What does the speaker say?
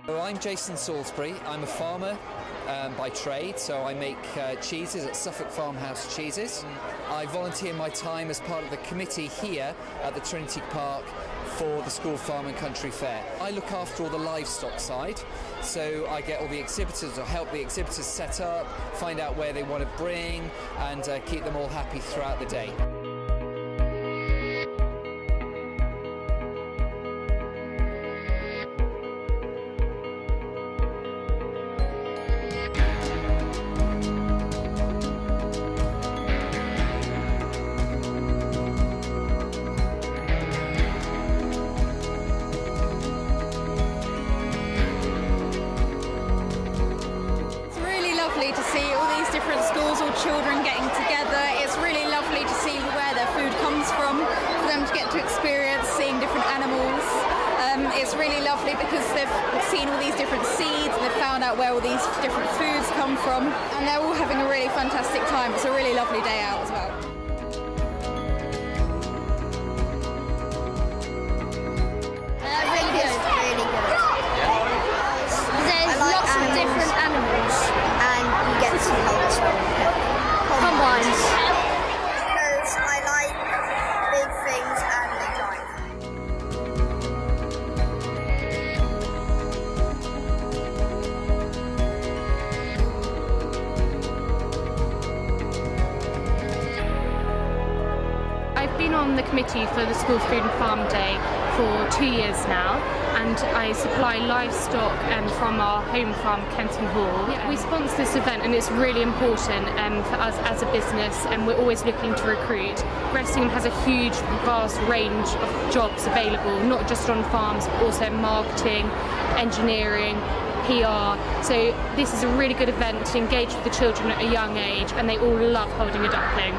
So I'm Jason Salisbury. I'm a farmer by trade, so I make cheeses at Suffolk Farmhouse Cheeses. I volunteer my time as part of the committee here at the Trinity Park for the School Farm and Country Fair. I look after all the livestock side, so I get all the exhibitors or help the exhibitors set up, find out where they want to bring, and keep them all happy throughout the day. To see all these different schools, all children getting together. It's really lovely to see where their food comes from, for them to get to experience seeing different animals. It's really lovely because they've seen all these different seeds and they've found out where all these different foods come from, and they're all having a really fantastic time. It's a really lovely day out as well. Really good. Really good. There's lots of different animals. You get to see combines. Because I like big things and big life. I've been on the committee for the School Food and Farm Day for 2 years now, and I supply livestock from our home farm, Kenton Hall. We sponsor this event and it's really important for us as a business, and we're always looking to recruit. Wrestlingham has a huge, vast range of jobs available, not just on farms, but also in marketing, engineering, PR. So this is a really good event to engage with the children at a young age, and they all love holding a duckling.